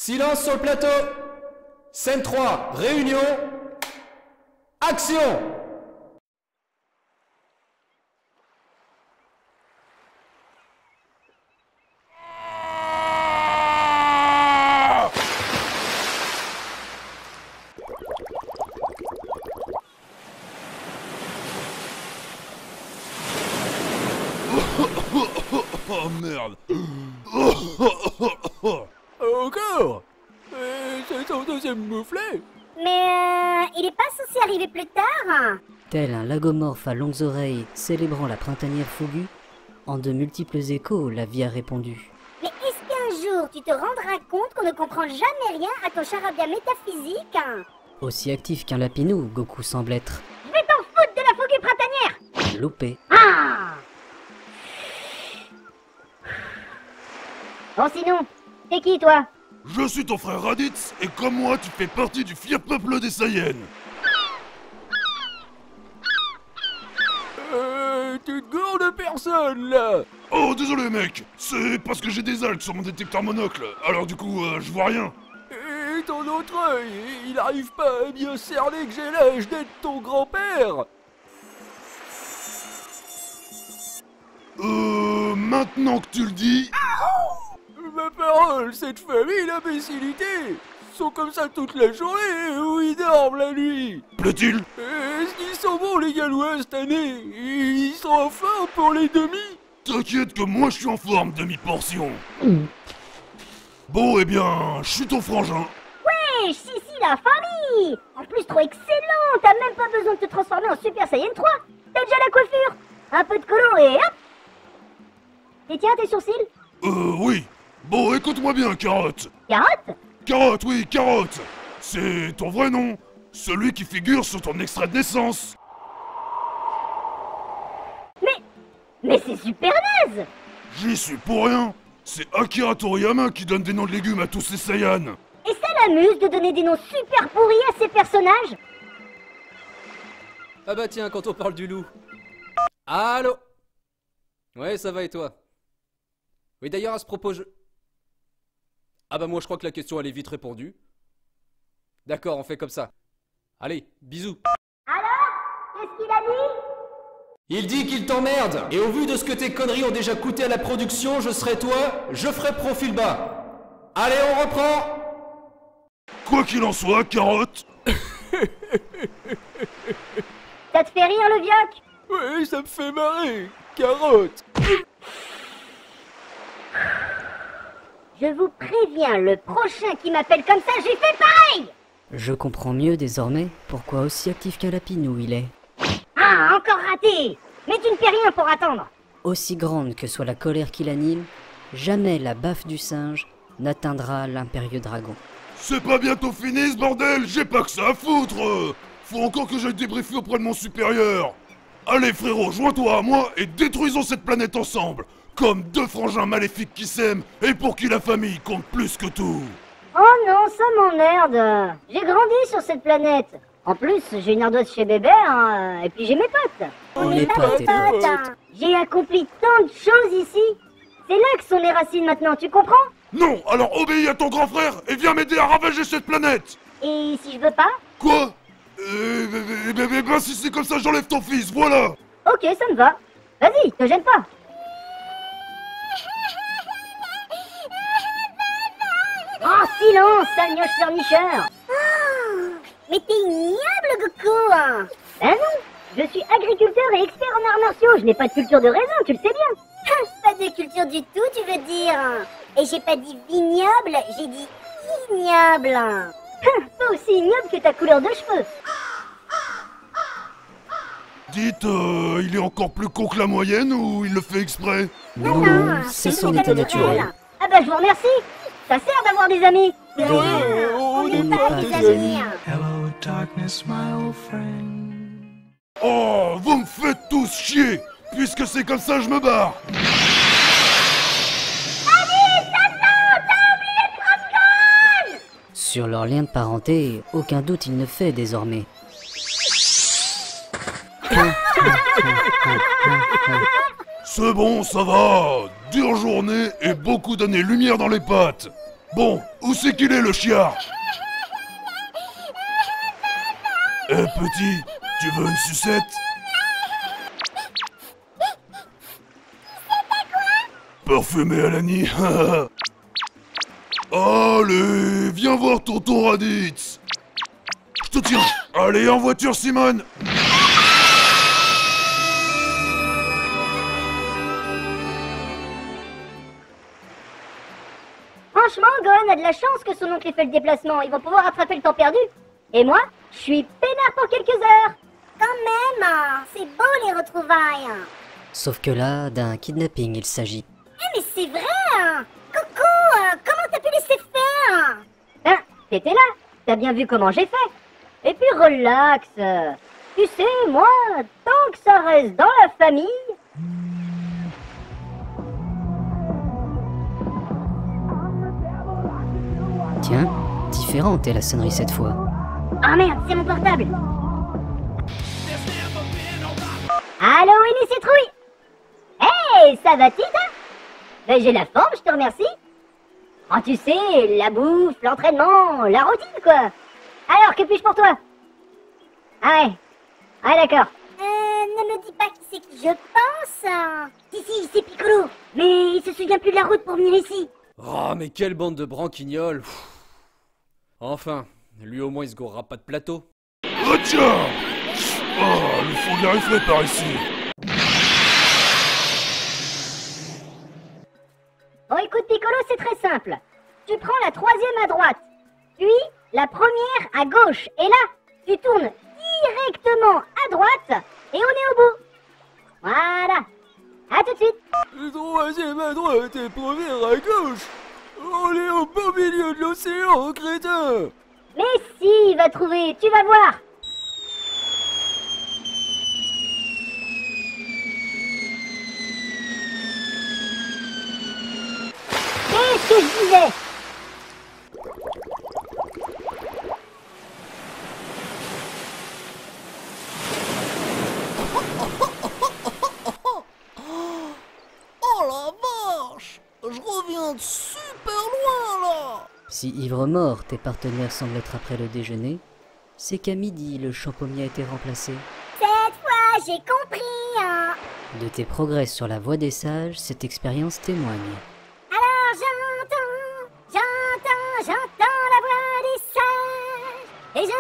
Silence sur le plateau. Scène 3, réunion. Action. Oh merde. Encore c'est son deuxième mouflet. Mais il est pas censé arriver plus tard? Tel un lagomorphe à longues oreilles célébrant la printanière Fougu, en de multiples échos, la vie a répondu. Mais est-ce qu'un jour tu te rendras compte qu'on ne comprend jamais rien à ton charabia métaphysique? Aussi actif qu'un lapinou, Goku semble être. Je vais t'en foutre de la fougue printanière! Loupé. Ah! Bon sinon, t'es qui toi? Je suis ton frère Raditz, et comme moi, tu fais partie du fier peuple des Saiyans. Toute grande personne, là. Oh, désolé mec, c'est parce que j'ai des algues sur mon détecteur monocle, alors du coup, je vois rien. Et ton autre œil, il arrive pas à bien cerner que j'ai l'âge d'être ton grand-père. Maintenant que tu le dis... Ma parole, cette famille d'imbécilité sont comme ça toute la journée ou ils dorment la nuit. Plaît-il? Est-ce qu'ils sont bons les Gallois cette année? Ils sont en forme pour les demi? T'inquiète que moi je suis en forme, demi-portion. Bon, eh bien, je suis ton frangin. Ouais, si, la famille! En plus, trop excellent! T'as même pas besoin de te transformer en Super Saiyan 3! T'as déjà la coiffure! Un peu de colon et hop! Et tiens, tes sourcils? Oui. Bon, écoute-moi bien, Carotte. Carotte? Carotte, oui, Carotte. C'est ton vrai nom. Celui qui figure sur ton extrait de naissance. Mais c'est super naze! J'y suis pour rien. C'est Akira Toriyama qui donne des noms de légumes à tous ces Saiyans. Et ça l'amuse de donner des noms super pourris à ses personnages? Ah bah tiens, quand on parle du loup. Allô? Ouais, ça va et toi? Oui, d'ailleurs, à ce propos, Ah bah moi, je crois que la question, elle est vite répondue. D'accord, on fait comme ça. Allez, bisous. Alors? Qu'est-ce qu'il a dit? Il dit qu'il t'emmerde. Et au vu de ce que tes conneries ont déjà coûté à la production, je serai toi, je ferai profil bas. Allez, on reprend. Quoi qu'il en soit, Carotte. Ça te fait rire le vioc? Ouais, ça me fait marrer. Carotte. Je vous préviens, le prochain qui m'appelle comme ça, j'ai fait pareil! Je comprends mieux désormais pourquoi aussi actif qu'un lapinou il est. Ah, encore raté! Mais tu ne fais rien pour attendre! Aussi grande que soit la colère qui l'anime, jamais la baffe du singe n'atteindra l'impérieux dragon. C'est pas bientôt fini ce bordel. J'ai pas que ça à foutre. Faut encore que j'aille débriefer auprès de mon supérieur. Allez frérot, joins-toi à moi et détruisons cette planète ensemble. Comme deux frangins maléfiques qui s'aiment et pour qui la famille compte plus que tout. Oh non, ça m'emmerde! J'ai grandi sur cette planète! En plus, j'ai une ardoise chez Bébert, hein, et puis j'ai mes potes! On n'est pas tes potes. hein. J'ai accompli tant de choses ici! C'est là que sont les racines maintenant, tu comprends? Non, alors obéis à ton grand frère et viens m'aider à ravager cette planète. Et si je veux pas? Quoi? Ben si c'est comme ça, j'enlève ton fils, voilà. Ok, ça me va. Vas-y, te gêne pas. Oh, silence, sale mioche pleurnicheur. Mais t'es ignoble, Goku. Ben non, je suis agriculteur et expert en arts martiaux. Je n'ai pas de culture de raisin, tu le sais bien. Pas de culture du tout, tu veux dire. Et j'ai pas dit vignoble, j'ai dit ignoble. Pas aussi ignoble que ta couleur de cheveux. Dites, il est encore plus con que la moyenne ou il le fait exprès? Non, c'est son état naturel. Ah bah je vous remercie. Ça sert d'avoir des amis. on n'est pas des des amis. Hello, darkness, my old friend. Oh, vous me faites tous chier. Puisque c'est comme ça, je me barre. Sur leur lien de parenté, aucun doute il ne fait désormais. C'est bon, ça va. Dure journée et beaucoup d'années-lumière dans les pattes. Bon, où c'est qu'il est le chiard? Eh petit, tu veux une sucette? Parfumé à l'Annie. Allez, viens voir tonton Raditz. Je te tiens. Allez, en voiture, Simone. Franchement, Gohan a de la chance que son oncle ait fait le déplacement. Ils vont pouvoir rattraper le temps perdu. Et moi, je suis peinard pour quelques heures. Quand même, c'est beau les retrouvailles. Sauf que là, d'un kidnapping il s'agit. Mais c'est vrai. Coucou, comment t'as pu laisser faire? Ben, t'étais là. T'as bien vu comment j'ai fait. Et puis relax. Tu sais, moi, tant que ça reste dans la famille... Tiens, différente est la sonnerie cette fois. Ah merde, c'est mon portable. Allô, Winnie Citrouille. Hey, ça va, Tita? Ben, j'ai la forme, je te remercie. Oh, tu sais, la bouffe, l'entraînement, la routine, quoi. Alors, que puis-je pour toi? Ah ouais. Ah d'accord. Ne me dis pas qui c'est qui je pense. Si, c'est Piccolo. Mais il se souvient plus de la route pour venir ici. Oh, mais quelle bande de branquignoles. Pff. Enfin, lui au moins il se gorera pas de plateau. Oh tiens. Oh, le fond de la rifle par ici. Bon, écoute, Piccolo, c'est très simple. Tu prends la troisième à droite, puis la première à gauche. Et là, tu tournes directement à droite et on est au bout. Voilà. À tout de suite. Troisième à droite et première à gauche. On est au beau milieu de l'océan, crétin. Mais si, il va trouver, tu vas voir. Qu'est-ce que je disais? Oh la vache! Je reviens de super loin là! Si ivre mort, tes partenaires semblent être après le déjeuner, c'est qu'à midi, le champomier a été remplacé. Cette fois, j'ai compris. De tes progrès sur la voie des sages, cette expérience témoigne. Alors j'entends la voix des sages. Et je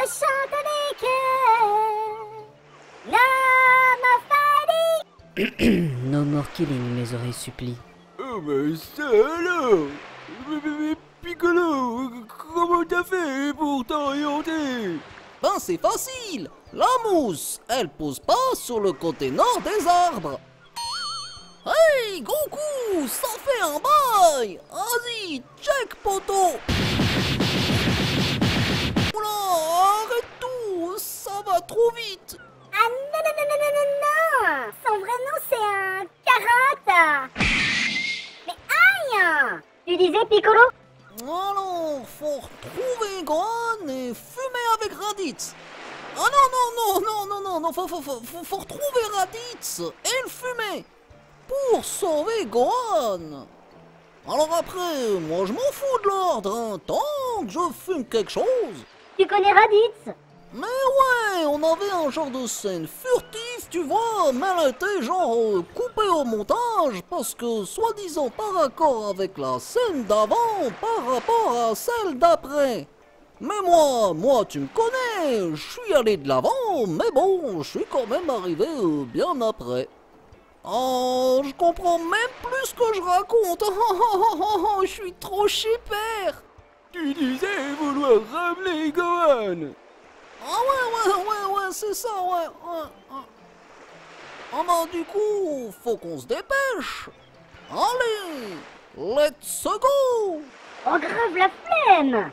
chante avec eux. No more killing, mes oreilles supplient. Oh mais ça alors! Mais Piccolo, comment t'as fait pour t'orienter? Ben c'est facile! La mousse, elle pousse pas sur le côté nord des arbres! Hey Goku, ça fait un bail! Vas-y, check poteau! Oula, arrête tout! Ça va trop vite! Ah non! Son vrai nom c'est un carotte. Mais aïe! Tu disais Piccolo? Alors, faut retrouver Gohan et fumer avec Raditz. Ah non, faut retrouver Raditz et le fumer pour sauver Gohan. Alors après, moi je m'en fous de l'ordre, hein, tant que je fume quelque chose. Tu connais Raditz? Mais ouais, on avait un genre de scène furtive, tu vois, mais elle était genre coupée au montage parce que soi-disant par accord avec la scène d'avant par rapport à celle d'après. Mais moi tu me connais, je suis allé de l'avant, mais bon, je suis quand même arrivé bien après. Oh, je comprends même plus ce que je raconte, je suis trop super. Tu disais vouloir ramener Gohan. Ah ouais, c'est ça, ouais. Ah bah du coup, faut qu'on se dépêche. Allez, let's go. Oh grave la flemme!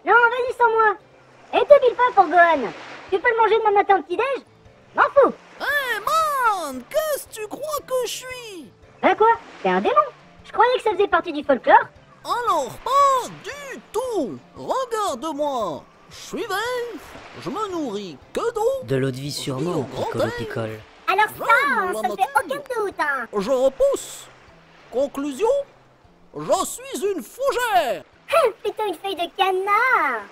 Non, vas-y sans moi. Et t'oublies pas pour Gohan. Tu peux le manger demain matin au petit-déj? M'en fous. Hey man, qu'est-ce que tu crois que je suis? Hein quoi? T'es un démon? Je croyais que ça faisait partie du folklore. Alors pas du tout. Regarde-moi. Je suis vert, je me nourris que d'eau. De l'eau de vie sûrement, Piccolo Picole. Alors J'aime la ça fait nature. aucun doute. Je repousse. Conclusion, Je suis une fougère. Plutôt une feuille de canard.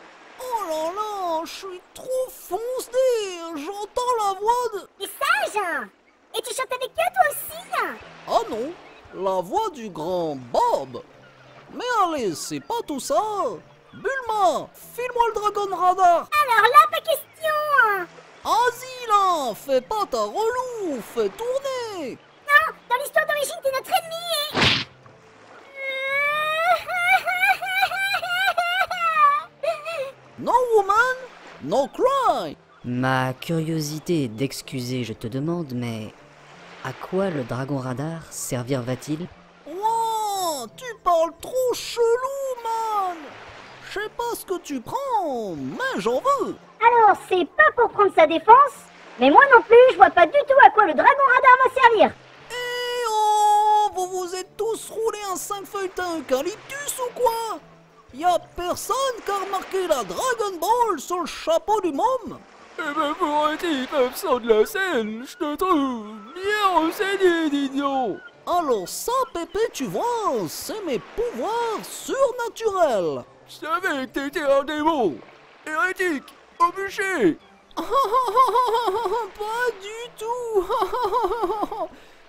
Oh là là, je suis trop foncé. J'entends la voix de... T'es sage, hein. Et tu chantes avec eux, toi aussi, hein. Ah non, la voix du grand Bob. Mais allez, c'est pas tout ça. Bulma, file-moi le Dragon Radar. Alors là, pas question, hein. Vas-y là, fais pas ta relou, fais tourner. Non, dans l'histoire d'origine, t'es notre ennemi. No woman, no cry. Ma curiosité d'excuser, je te demande, mais à quoi le dragon radar servir va-t-il? Wow, tu parles trop chelou, man. Je sais pas ce que tu prends, mais j'en veux. Alors, c'est pas pour prendre sa défense, mais moi non plus, je vois pas du tout à quoi le dragon radar va servir. Eh oh, vous vous êtes tous roulés un 5 feuilletons eucalyptus ou quoi? Y a personne qui a remarqué la Dragon Ball sur le chapeau du môme? Eh ben pour un type absent de la scène, je te trouve bien renseigné, Didon. Alors ça, Pépé, tu vois, c'est mes pouvoirs surnaturels. Je savais que t'étais un démon. Hérétique, au bûcher. Pas du tout.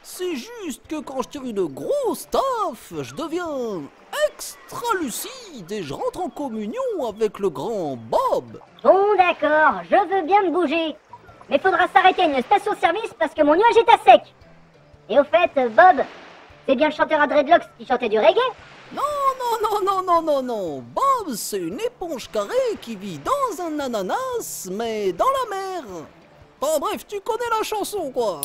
C'est juste que quand je tire une grosse taf, je deviens extra lucide et je rentre en communion avec le grand Bob. Bon, d'accord, je veux bien me bouger. Mais faudra s'arrêter à une station-service parce que mon nuage est à sec. Et au fait, Bob, c'est bien le chanteur à dreadlocks qui chantait du reggae? Non, non, non, non, non, non, non. Bob, c'est une éponge carrée qui vit dans un ananas, mais dans la mer. Enfin bref, tu connais la chanson, quoi.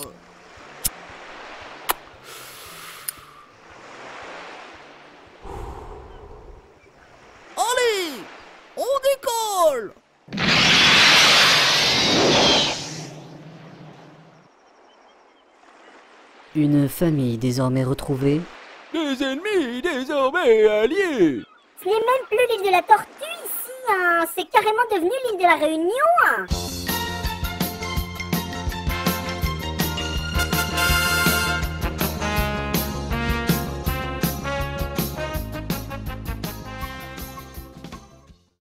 Allez, on décolle. Une famille désormais retrouvée, Des ennemis désormais alliés. Ce n'est même plus l'île de la Tortue ici, hein. C'est carrément devenu l'île de la Réunion, hein.